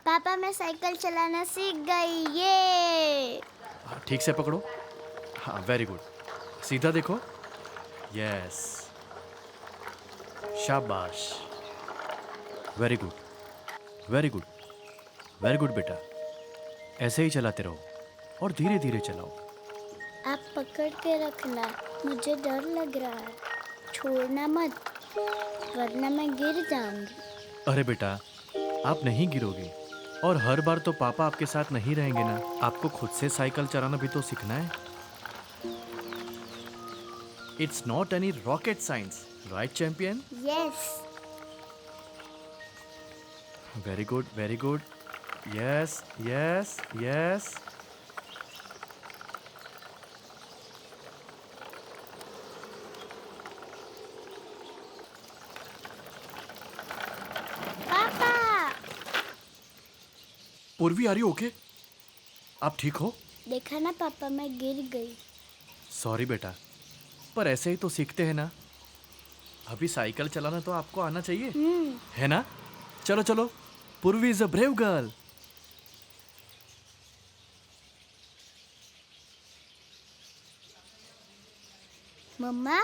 पापा मैं साइकिल चलाना सीख गई, ये। हाँ, ठीक से पकड़ो। हाँ, वेरी गुड। सीधा देखो। यस, शाबाश। Very good, very good, very good बेटा। ऐसे ही चलाते रहो और धीरे धीरे चलाओ। आप पकड़ के रखना, मुझे डर लग रहा है। छोड़ना मत, वरना मैं गिर जाऊंगी। अरे बेटा, आप नहीं गिरोगे। और हर बार तो पापा आपके साथ नहीं रहेंगे ना। आपको खुद से साइकिल चलाना भी तो सीखना है। It's not any rocket science, right champion? Yes. Very good, very good. Yes, yes, yes. पापा। पूर्वी, आर यू ओके? आप ठीक हो? देखा ना पापा, मैं गिर गई। सॉरी बेटा, पर ऐसे ही तो सीखते हैं ना। अभी साइकिल चलाना तो आपको आना चाहिए, है ना? चलो चलो, पूर्वी इज अ ब्रेव गर्ल। मम्मा।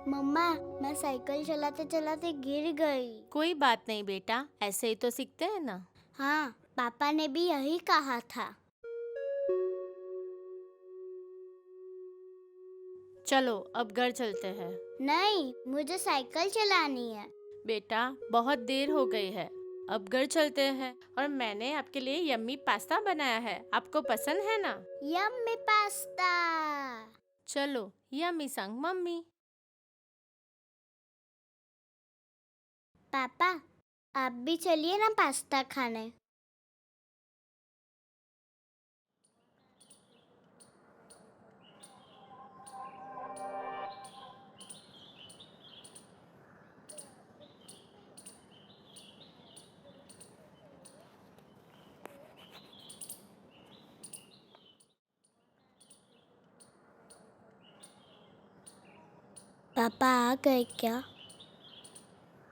मम्मा, मैं साइकिल चलाते चलाते गिर गई। कोई बात नहीं बेटा, ऐसे ही तो सीखते हैं ना। हाँ, पापा ने भी यही कहा था। चलो अब घर चलते हैं। नहीं, मुझे साइकिल चलानी है। बेटा बहुत देर हो गई है, अब घर चलते हैं। और मैंने आपके लिए यम्मी पास्ता बनाया है, आपको पसंद है ना? Yummy pasta. चलो यम्मी संग मम्मी। पापा, आप भी चलिए ना पास्ता खाने। पापा आ गए क्या?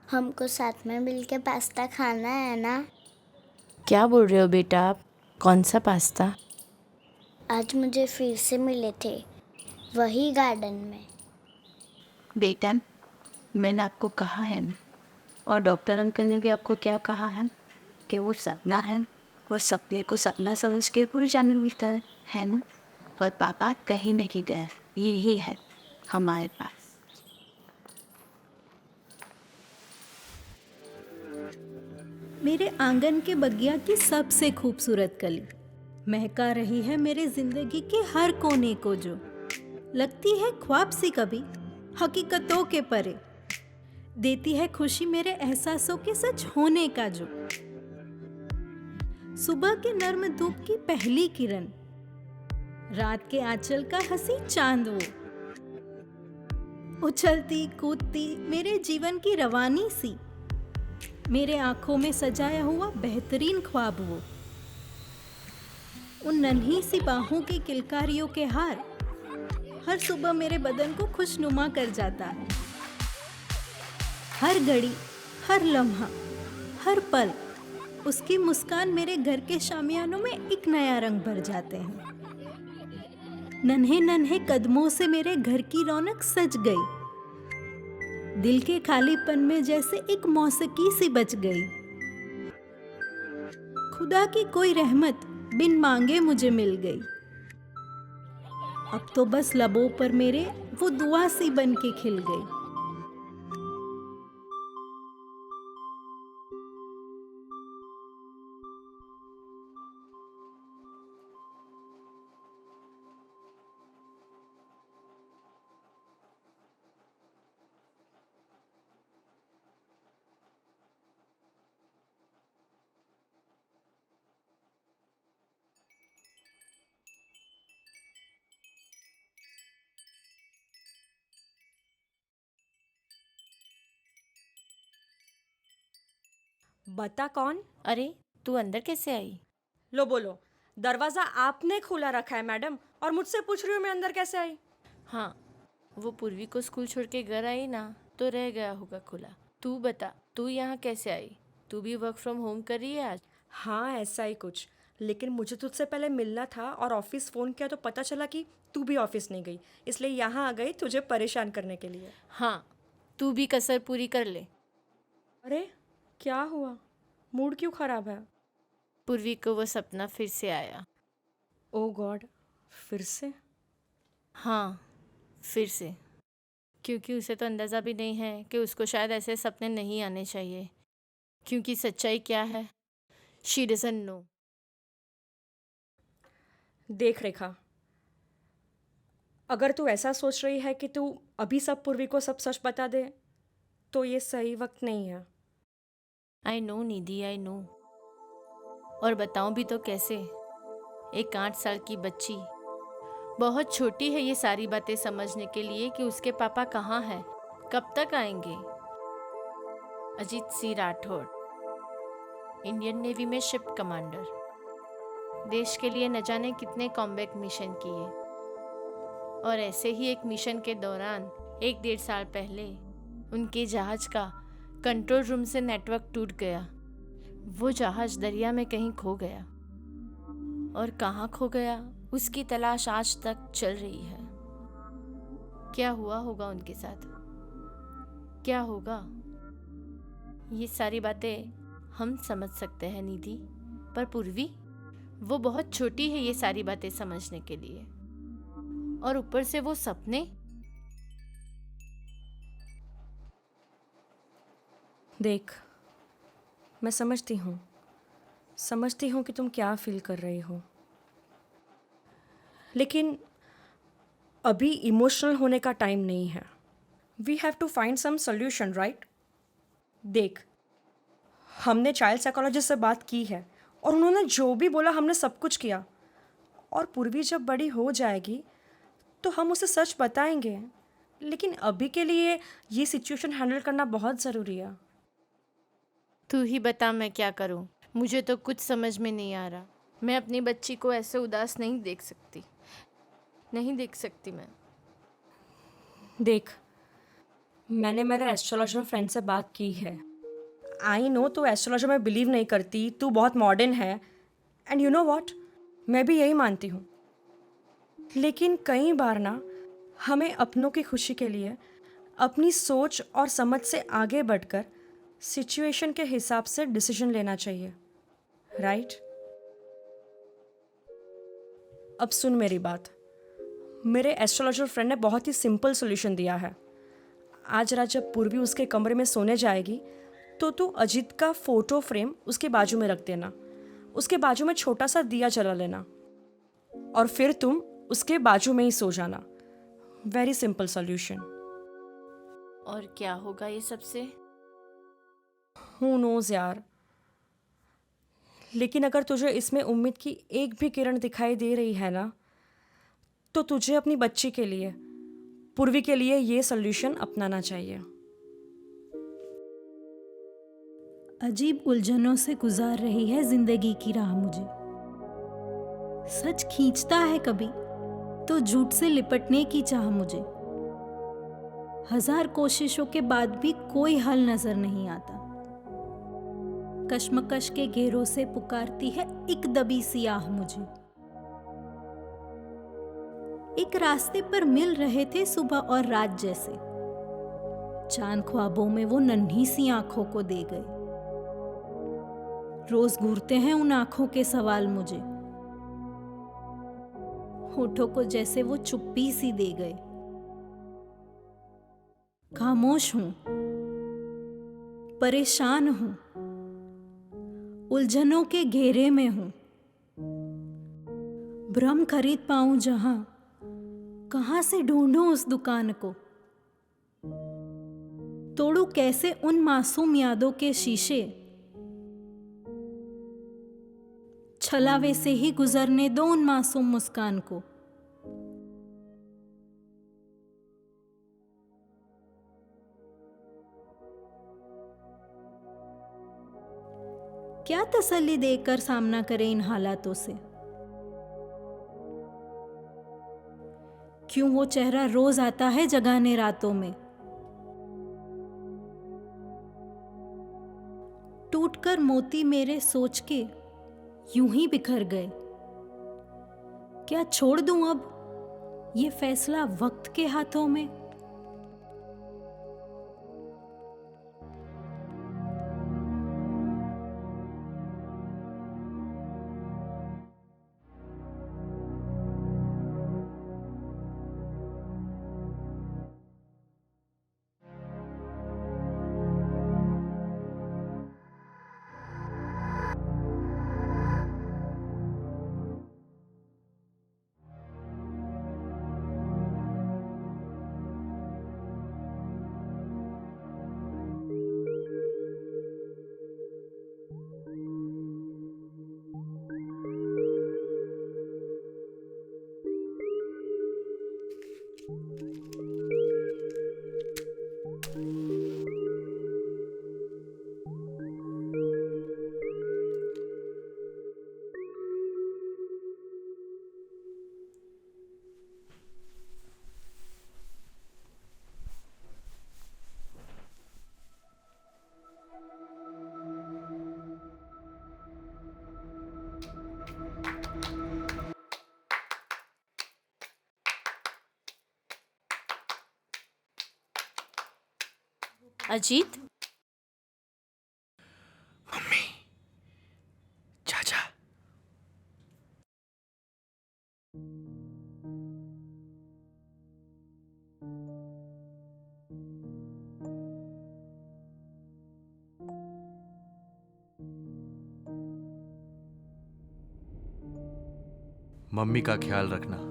हमको साथ में मिलके पास्ता खाना है ना? क्या बोल रहे हो बेटा आप? कौन सा पास्ता? आज मुझे फिर से मिले थे, वही गार्डन में। बेटा, मैंने आपको कहा है ना, और डॉक्टर अंकल ने भी आपको क्या कहा है कि वो सपना है, वो सपने को सपना समझ के पूरे जाने मिलता है ना। पर पापा कहीं नहीं गए, यही है हमारे पास। मेरे आंगन के बगिया की सबसे खूबसूरत कली महका रही है मेरे जिंदगी के हर कोने को, जो लगती है ख्वाब सी कभी हकीकतों के परे, देती है खुशी मेरे एहसासों के सच होने का, जो सुबह के नर्म धूप की पहली किरण, रात के आंचल का हंसी चांद, वो उछलती कूदती मेरे जीवन की रवानी सी, मेरे आंखों में सजाया हुआ बेहतरीन ख्वाब, वो उन नन्ही सी बाहों की किलकारियों के हार हर सुबह मेरे बदन को खुशनुमा कर जाता है। हर घड़ी, हर लम्हा, हर पल उसकी मुस्कान मेरे घर के शामियानों में एक नया रंग भर जाते हैं। नन्हे नन्हे कदमों से मेरे घर की रौनक सज गई, दिल के खालीपन में जैसे एक मौसीकी सी बच गई। खुदा की कोई रहमत बिन मांगे मुझे मिल गई, अब तो बस लबों पर मेरे वो दुआ सी बन के खिल गई। बता कौन? अरे तू अंदर कैसे आई? लो बोलो, दरवाजा आपने खुला रखा है मैडम, और मुझसे पूछ रही हो मैं अंदर कैसे आई? हाँ, वो पूर्वी को स्कूल छोड़ के घर आई ना, तो रह गया होगा खुला। तू बता, तू यहाँ कैसे आई? तू भी वर्क फ्रॉम होम कर रही है आज? हाँ ऐसा ही कुछ, लेकिन मुझे तुझसे पहले मिलना था और ऑफिस फ़ोन किया तो पता चला कि तू भी ऑफिस नहीं गई, इसलिए यहाँ आ गई तुझे परेशान करने के लिए। हाँ, तू भी कसर पूरी कर ले। अरे क्या हुआ, मूड क्यों ख़राब है? पूर्वी को वो सपना फिर से आया। ओ गॉड, फिर से? हाँ, फिर से। क्योंकि उसे तो अंदाज़ा भी नहीं है कि उसको शायद ऐसे सपने नहीं आने चाहिए। क्योंकि सच्चाई क्या है, शी डजंट नो। देख रेखा, अगर तू ऐसा सोच रही है कि तू अभी सब पूर्वी को सब सच बता दे, तो ये सही वक्त नहीं है। I know Nidhi, I know. और बताऊं भी तो कैसे? एक 8 साल की बच्ची बहुत छोटी है ये सारी बातें समझने के लिए कि उसके पापा कहाँ हैं, कब तक आएंगे। अजीत सिंह राठौड़, इंडियन नेवी में शिप कमांडर, देश के लिए न जाने कितने कॉम्बैट मिशन किए। और ऐसे ही एक मिशन के दौरान 1-1.5 साल पहले उनके जहाज का कंट्रोल रूम से नेटवर्क टूट गया। वो जहाज दरिया में कहीं खो गया, और कहाँ खो गया उसकी तलाश आज तक चल रही है। क्या हुआ होगा उनके साथ, क्या होगा? ये सारी बातें हम समझ सकते हैं निधि, पर पूर्वी, वो बहुत छोटी है ये सारी बातें समझने के लिए। और ऊपर से वो सपने। देख, मैं समझती हूँ कि तुम क्या फील कर रही हो, लेकिन अभी इमोशनल होने का टाइम नहीं है। We have to find some solution, right? देख, हमने चाइल्ड साइकोलॉजिस्ट से बात की है और उन्होंने जो भी बोला हमने सब कुछ किया। और पूर्वी जब बड़ी हो जाएगी तो हम उसे सच बताएंगे, लेकिन अभी के लिए ये सिचुएशन हैंडल करना बहुत ज़रूरी है। तू ही बता मैं क्या करूं? मुझे तो कुछ समझ में नहीं आ रहा। मैं अपनी बच्ची को ऐसे उदास नहीं देख सकती, नहीं देख सकती मैं। देख, मैंने मेरे एस्ट्रोलॉजर फ्रेंड से बात की है। आई नो तू एस्ट्रोलॉजर में बिलीव नहीं करती, तू बहुत मॉडर्न है, एंड यू नो व्हाट, मैं भी यही मानती हूँ। लेकिन कई बार ना हमें अपनों की खुशी के लिए अपनी सोच और समझ से आगे बढ़कर सिचुएशन के हिसाब से डिसीजन लेना चाहिए, राइट? अब सुन मेरी बात। मेरे एस्ट्रोलॉजर फ्रेंड ने बहुत ही सिंपल सॉल्यूशन दिया है। आज रात जब पूर्वी उसके कमरे में सोने जाएगी तो तू अजीत का फोटो फ्रेम उसके बाजू में रख देना, उसके बाजू में छोटा सा दिया जला लेना, और फिर तुम उसके बाजू में ही सो जाना। Very simple solution. और क्या होगा ये सबसे? हू नोज यार, लेकिन अगर तुझे इसमें उम्मीद की एक भी किरण दिखाई दे रही है ना, तो तुझे अपनी बच्ची के लिए, पूर्वी के लिए ये सॉल्यूशन अपनाना चाहिए। अजीब उलझनों से गुजार रही है जिंदगी की राह मुझे। सच खींचता है कभी तो झूठ से लिपटने की चाह मुझे। 1000 कोशिशों के बाद भी कोई हल नजर नहीं आता। कश्मकश के घेरों से पुकारती है एक दबी सी आह मुझे। एक रास्ते पर मिल रहे थे सुबह और रात जैसे, चांद ख्वाबों में वो नन्ही सी आंखों को दे गए। रोज घूरते हैं उन आंखों के सवाल मुझे, होठों को जैसे वो चुप्पी सी दे गए। खामोश हूं, परेशान हूं, उलझनों के घेरे में हूं। भ्रम खरीद पाऊं जहां, कहां से ढूंढूं उस दुकान को। तोड़ू कैसे उन मासूम यादों के शीशे, छलावे से ही गुजरने दो उन मासूम मुस्कान को। क्या क्या तसल्ली देकर सामना करें इन हालातों से? क्यों वो चेहरा रोज आता है जगाने रातों में? टूटकर मोती मेरे सोच के यूं ही बिखर गए। क्या छोड़ दूं अब ये फैसला वक्त के हाथों में? अजीत, मम्मी, चाचा। मम्मी का ख्याल रखना।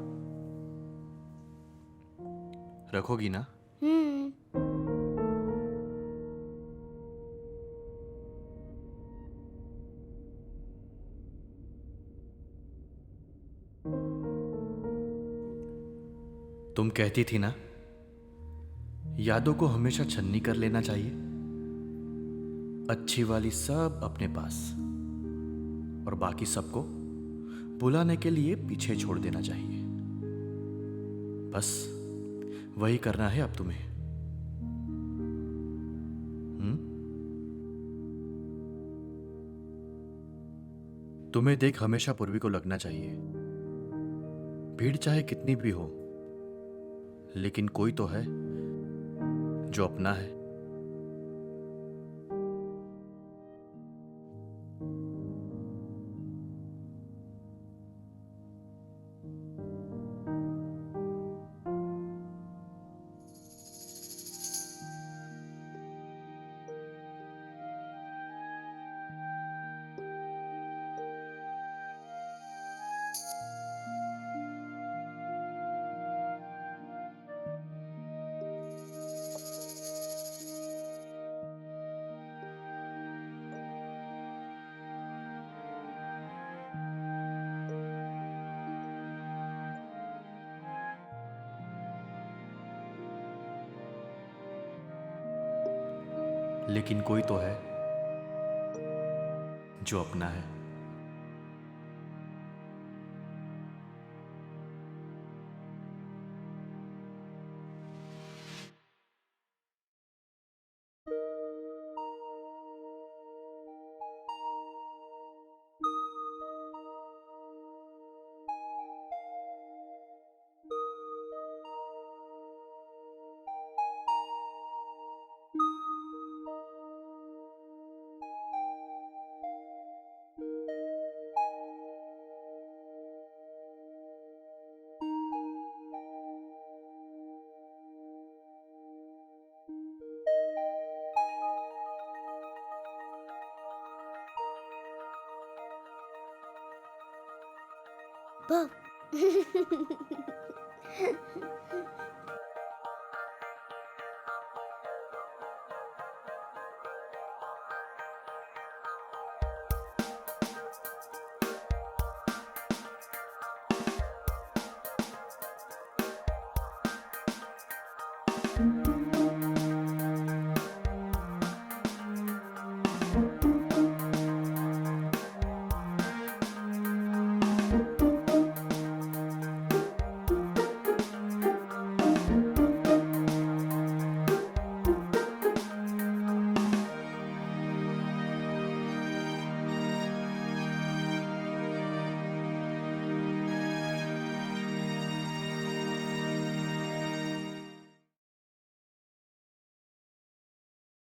रखोगी ना? तुम कहती थी ना, यादों को हमेशा छन्नी कर लेना चाहिए, अच्छी वाली सब अपने पास और बाकी सबको बुलाने के लिए पीछे छोड़ देना चाहिए। बस वही करना है अब तुम्हें। तुम्हें देख हमेशा पूर्वी को लगना चाहिए, भीड़ चाहे कितनी भी हो, लेकिन कोई तो है जो अपना है। लेकिन कोई तो है जो अपना है। Bob.